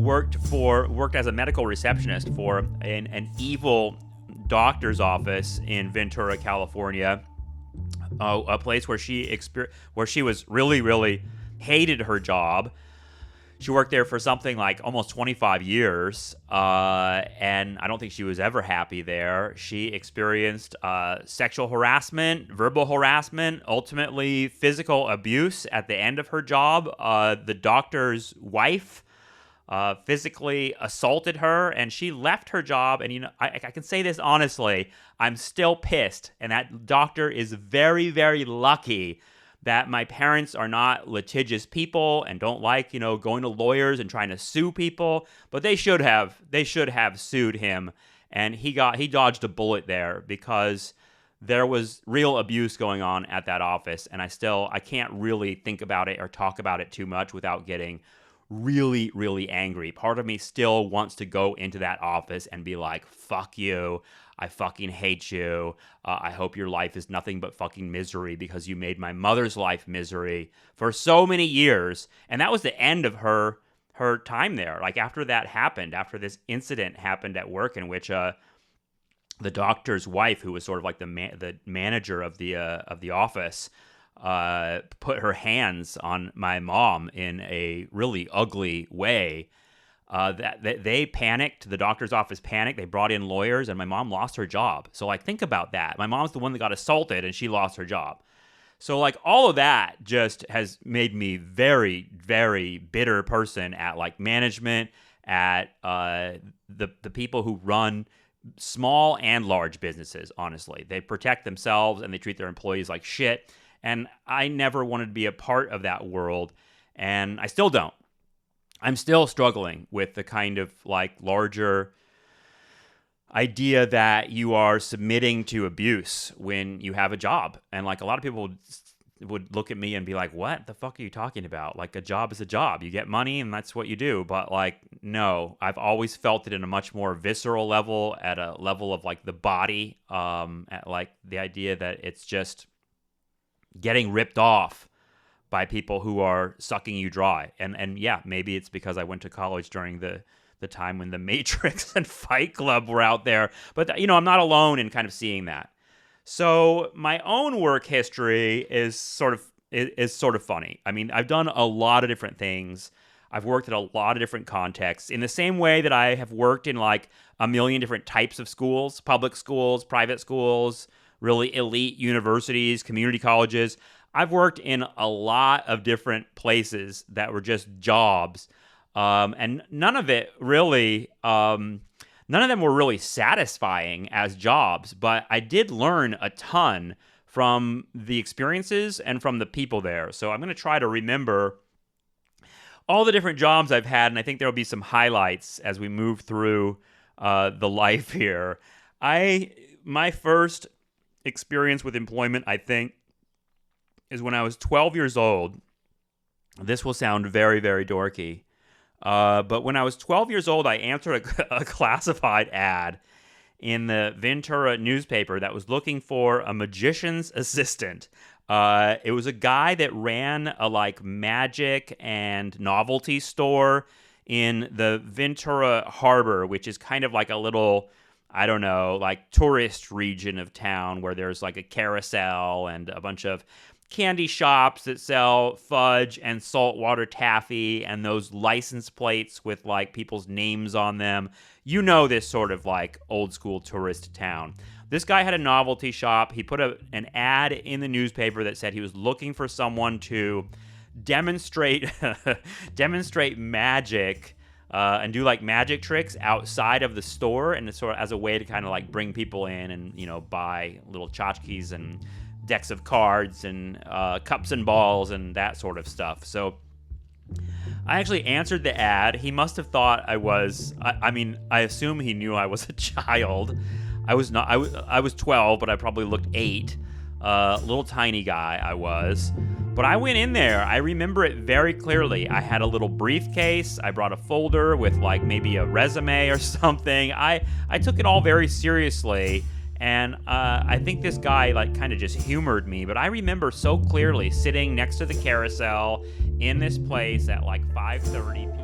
worked as a medical receptionist for an evil doctor's office in Ventura, California, a place where she was really, really hated her job. She worked there for something like almost 25 years, and I don't think she was ever happy there. She experienced sexual harassment, verbal harassment, ultimately physical abuse at the end of her job. The doctor's wife physically assaulted her, and she left her job. And, I can say this honestly, I'm still pissed. And that doctor is very, very lucky that my parents are not litigious people and don't like, going to lawyers and trying to sue people. But they should have sued him. And he dodged a bullet there, because there was real abuse going on at that office. And I can't really think about it or talk about it too much without getting really, really angry. Part of me still wants to go into that office and be like, fuck you. I fucking hate you. I hope your life is nothing but fucking misery, because you made my mother's life misery for so many years. And that was the end of her time there. Like, after that happened, after this incident happened at work, in which the doctor's wife, who was sort of like the manager of the office, put her hands on my mom in a really ugly way. That they panicked. The doctor's office panicked. They brought in lawyers, and my mom lost her job. So, like, think about that. My mom's the one that got assaulted, and she lost her job. So, like, all of that just has made me very, very bitter person at, like, management, at the people who run small and large businesses. Honestly, they protect themselves and they treat their employees like shit. And I never wanted to be a part of that world, and I still don't. I'm still struggling with the kind of, like, larger idea that you are submitting to abuse when you have a job. And, like, a lot of people would look at me and be like, what the fuck are you talking about? Like, a job is a job. You get money and that's what you do. But, like, no, I've always felt it in a much more visceral level, at a level of, like, the body, at, like, the idea that it's just getting ripped off by people who are sucking you dry. And yeah, maybe it's because I went to college during the time when The Matrix and Fight Club were out there. But, I'm not alone in kind of seeing that. So my own work history is sort of funny. I mean, I've done a lot of different things. I've worked in a lot of different contexts, in the same way that I have worked in, like, a million different types of schools: public schools, private schools, really elite universities, community colleges. I've worked in a lot of different places that were just jobs, and none of them were really satisfying as jobs, but I did learn a ton from the experiences and from the people there. So I'm going to try to remember all the different jobs I've had, and I think there will be some highlights as we move through the life here. My first experience with employment, I think, is when I was 12 years old. This will sound very, very dorky. But when I was 12 years old, I answered a classified ad in the Ventura newspaper that was looking for a magician's assistant. It was a guy that ran a, like, magic and novelty store in the Ventura Harbor, which is kind of like a little, I don't know, like, tourist region of town where there's, like, a carousel and a bunch of candy shops that sell fudge and saltwater taffy and those license plates with, like, people's names on them. This sort of, like, old school tourist town. This guy had a novelty shop. He put an ad in the newspaper that said he was looking for someone to demonstrate magic and do, like, magic tricks outside of the store, and sort of as a way to kind of, like, bring people in and buy little tchotchkes and decks of cards and cups and balls and that sort of stuff. So I actually answered the ad. He must have thought I was, I assume he knew I was a child. I was not. I was 12, but I probably looked 8. Little tiny guy I was. But I went in there. I remember it very clearly. I had a little briefcase. I brought a folder with, like, maybe a resume or something. I took it all very seriously. And I think this guy, like, kind of just humored me. But I remember so clearly sitting next to the carousel in this place at, like, 5:30